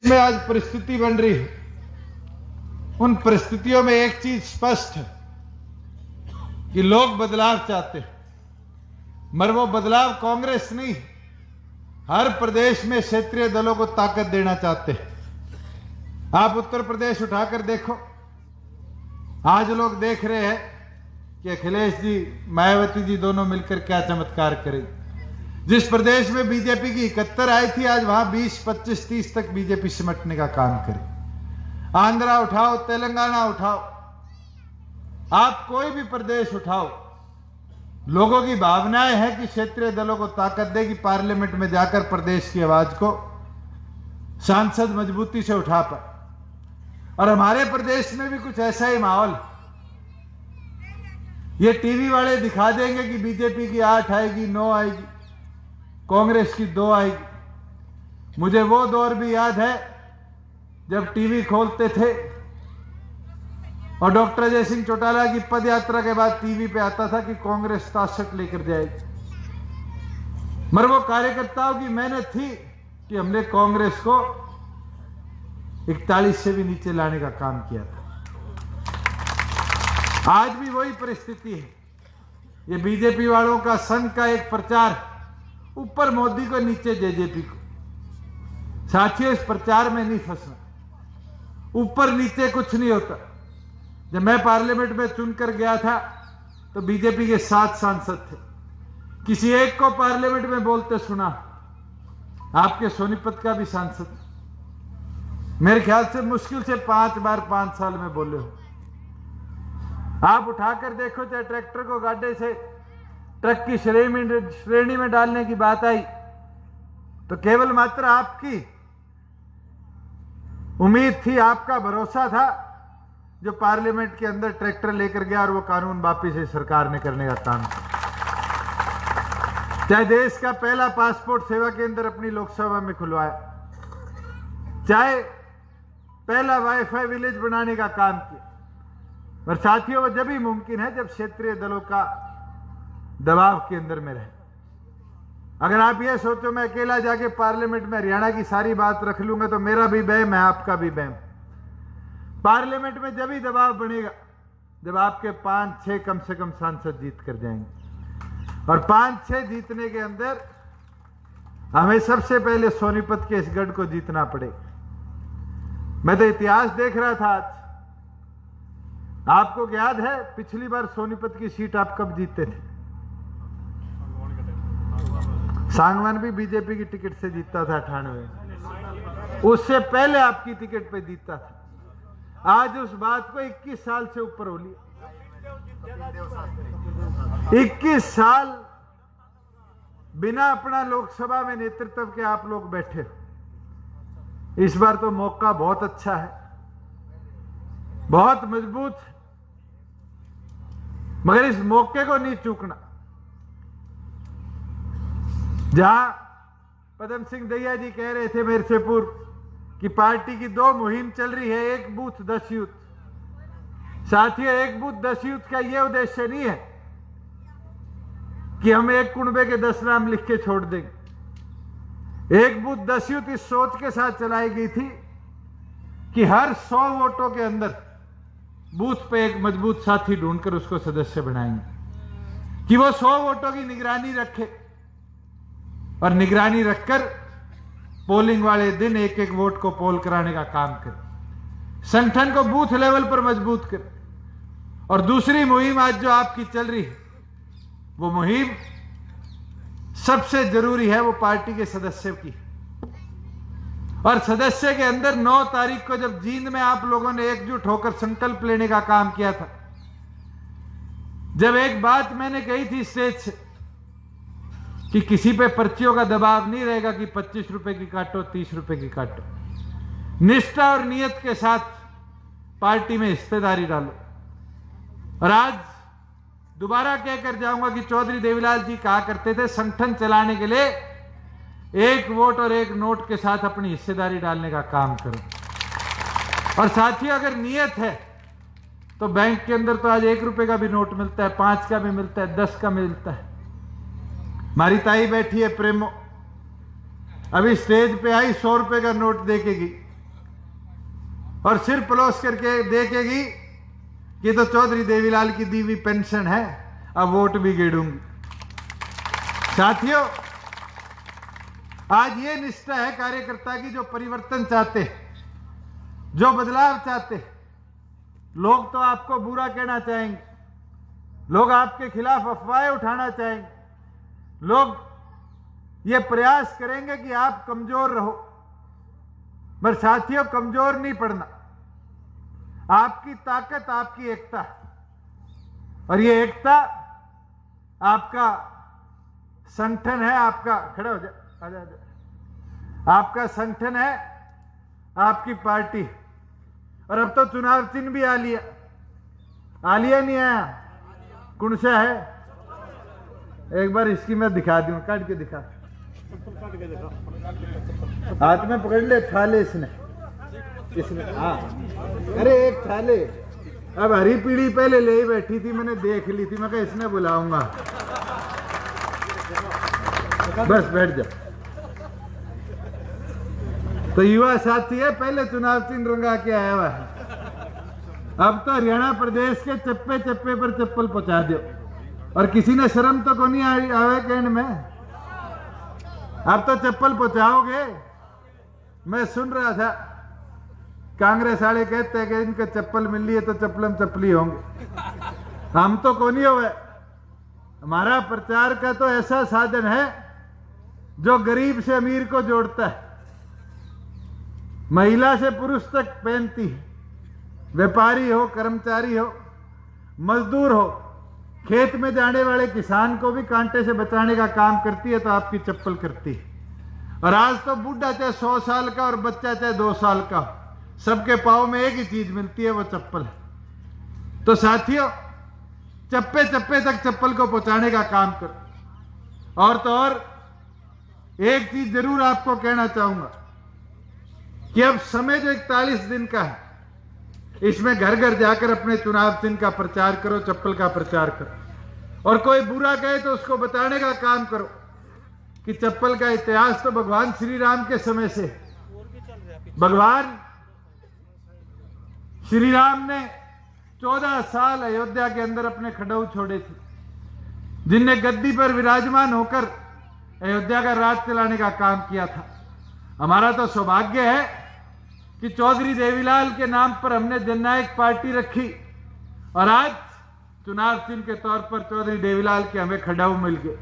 में आज परिस्थिति बन रही है, उन परिस्थितियों में एक चीज स्पष्ट है कि लोग बदलाव चाहते हैं, मगर वो बदलाव कांग्रेस नहीं, हर प्रदेश में क्षेत्रीय दलों को ताकत देना चाहते हैं। आप उत्तर प्रदेश उठाकर देखो, आज लोग देख रहे हैं कि अखिलेश जी, मायावती जी दोनों मिलकर क्या चमत्कार करें। जिस प्रदेश में बीजेपी की 71 आई थी, आज वहां 20, 25, 30 तक बीजेपी सिमटने का काम करे। आंध्रा उठाओ, तेलंगाना उठाओ, आप कोई भी प्रदेश उठाओ, लोगों की भावनाएं हैं कि क्षेत्रीय दलों को ताकत देगी, पार्लियामेंट में जाकर प्रदेश की आवाज को सांसद मजबूती से उठा पाए। और हमारे प्रदेश में भी कुछ ऐसा ही माहौल। ये टीवी वाले दिखा देंगे कि बीजेपी की 8 आएगी, 9 आएगी, कांग्रेस की 2 आएगी। मुझे वो दौर भी याद है जब टीवी खोलते थे और डॉक्टर अजय सिंह चौटाला की पद यात्रा के बाद टीवी पे आता था कि कांग्रेस 67 लेकर जाएगी। मगर वो कार्यकर्ताओं की मेहनत थी कि हमने कांग्रेस को 41 से भी नीचे लाने का काम किया था। आज भी वही परिस्थिति है। ये बीजेपी वालों का संघ का एक प्रचार, ऊपर मोदी को नीचे जेजेपी को। साथियों, इस प्रचार में नहीं फंसना, ऊपर नीचे कुछ नहीं होता। जब मैं पार्लियामेंट में चुनकर गया था तो बीजेपी के 7 सांसद थे, किसी एक को पार्लियामेंट में बोलते सुना। आपके सोनीपत का भी सांसद मेरे ख्याल से मुश्किल से 5 बार 5 साल में बोले हो। आप उठाकर देखो, चाहे ट्रैक्टर को गाड्डे से ट्रक की श्रेणी में डालने की बात आई तो केवल मात्र आपकी उम्मीद थी, आपका भरोसा था, जो पार्लियामेंट के अंदर ट्रैक्टर लेकर गया और वो कानून वापिस से सरकार ने करने का काम किया। चाहे देश का पहला पासपोर्ट सेवा केंद्र अपनी लोकसभा में खुलवाया, चाहे पहला वाईफाई विलेज बनाने का काम किया। और साथियों, वो जब ही मुमकिन है जब क्षेत्रीय दलों का दबाव के अंदर में रहे। अगर आप ये सोचो मैं अकेला जाके पार्लियामेंट में हरियाणा की सारी बात रख लूंगा तो मेरा भी बहम है, आपका भी बहम। पार्लियामेंट में जब ही दबाव बनेगा जब आपके 5-6 कम से कम सांसद जीत कर जाएंगे। और 5-6 जीतने के अंदर हमें सबसे पहले सोनीपत के इस गढ़ को जीतना पड़ेगा। मैं तो इतिहास देख रहा था आज, आपको याद है पिछली बार सोनीपत की सीट आप कब जीते थे? सांगवान भी बीजेपी की टिकट से जीता था 98, उससे पहले आपकी टिकट पे जीता था। आज उस बात को 21 साल से ऊपर हो लिया। 21 साल बिना अपना लोकसभा में नेतृत्व के आप लोग बैठे हो। इस बार तो मौका बहुत अच्छा है, बहुत मजबूत है, मगर इस मौके को नहीं चूकना। जहां पदम सिंह दैया जी कह रहे थे मेरे से पूर्व कि पार्टी की 2 मुहिम चल रही है, एक बूथ 10 यूथ। साथियों, एक बूथ 10 यूथ का यह उद्देश्य नहीं है कि हम एक कुनबे के 10 नाम लिख के छोड़ देंगे। एक बूथ 10 यूथ इस सोच के साथ चलाई गई थी कि हर 100 वोटों के अंदर बूथ पे एक मजबूत साथी ढूंढकर उसको सदस्य बनाएंगे, कि वो 100 वोटों की निगरानी रखे और निगरानी रखकर पोलिंग वाले दिन एक एक वोट को पोल कराने का काम करे, संगठन को बूथ लेवल पर मजबूत करे। और दूसरी मुहिम आज जो आपकी चल रही है, वो मुहिम सबसे जरूरी है, वो पार्टी के सदस्य की। और सदस्य के अंदर 9 तारीख को जब जींद में आप लोगों ने एकजुट होकर संकल्प लेने का काम किया था, जब एक बात मैंने कही थी स्टेज से कि किसी पे पर्चियों का दबाव नहीं रहेगा कि 25 रुपए की काटो, 30 रुपए की काटो। निष्ठा और नियत के साथ पार्टी में हिस्सेदारी डालो। और आज दोबारा कहकर जाऊंगा कि चौधरी देवीलाल जी कहा करते थे, संगठन चलाने के लिए एक वोट और एक नोट के साथ अपनी हिस्सेदारी डालने का काम करो। और साथियों, अगर नियत है तो बैंक के अंदर तो आज 1 रुपए का भी नोट मिलता है, 5 का भी मिलता है, 10 का मिलता है। हमारी ताई बैठी है प्रेमो, अभी स्टेज पे आई 100 रुपए का नोट देके गई। और सिर पलोस करके देखेगी कि तो चौधरी देवीलाल की दी हुई पेंशन है, अब वोट भी गिरूंगी। साथियों, आज ये निष्ठा है कार्यकर्ता की, जो परिवर्तन चाहते, जो बदलाव चाहते। लोग तो आपको बुरा कहना चाहेंगे, लोग आपके खिलाफ अफवाहें उठाना चाहेंगे, लोग ये प्रयास करेंगे कि आप कमजोर रहो। पर साथियों, कमजोर नहीं पड़ना। आपकी ताकत आपकी एकता, और ये एकता आपका संगठन है, आपका खड़े हो जाए, आजा आजा, आपका संगठन है, आपकी पार्टी। और अब तो चुनाव चिन्ह भी आ लिया नहीं आया? कौन सा है? एक बार इसकी मैं दिखा दूं, काट के दिखा, हाथ में पकड़ ले, थाले इसने हाँ, अरे एक थाले। अब हरी पीढ़ी पहले ले ही बैठी थी, मैंने देख ली थी, मैं कहा इसने बुलाऊंगा, बस बैठ जा। तो युवा साथी है, पहले चुनाव चिन्ह रंगा के आया हुआ है। अब तो हरियाणा प्रदेश के चप्पे चप्पे पर चप्पल पहुंचा दो, और किसी ने शर्म तो को नहीं आवे कहने में। अब तो चप्पल पहुंचाओगे। मैं सुन रहा था, कांग्रेस वाले कहते हैं कि इनका चप्पल मिल रही है तो चप्पलम चप्पली होंगे। हम तो को नहीं होवे। हमारा प्रचार का तो ऐसा साधन है जो गरीब से अमीर को जोड़ता है, महिला से पुरुष तक पहनती है, व्यापारी हो, कर्मचारी हो, मजदूर हो, खेत में जाने वाले किसान को भी कांटे से बचाने का काम करती है, तो आपकी चप्पल करती है। और आज तो बूढ़ा चाहे 100 साल का और बच्चा चाहे 2 साल का, सबके पाँव में एक ही चीज मिलती है, वो चप्पल है। तो साथियों, चप्पे चप्पे तक चप्पल को पहुंचाने का काम करो। और तो और एक चीज जरूर आपको कहना चाहूंगा कि अब समय जो 41 दिन का है, इसमें घर घर जाकर अपने चुनाव चिन्ह का प्रचार करो, चप्पल का प्रचार करो। और कोई बुरा कहे तो उसको बताने का काम करो कि चप्पल का इतिहास तो भगवान श्री राम के समय से। भगवान श्री राम ने 14 साल अयोध्या के अंदर अपने खड़ाऊ छोड़े थे, जिनने गद्दी पर विराजमान होकर अयोध्या का राज चलाने का काम किया था। हमारा तो सौभाग्य है कि चौधरी देवीलाल के नाम पर हमने जननायक पार्टी रखी, और आज चुनाव चिन्ह के तौर पर चौधरी देवीलाल के हमें खड़ाऊ मिल गए।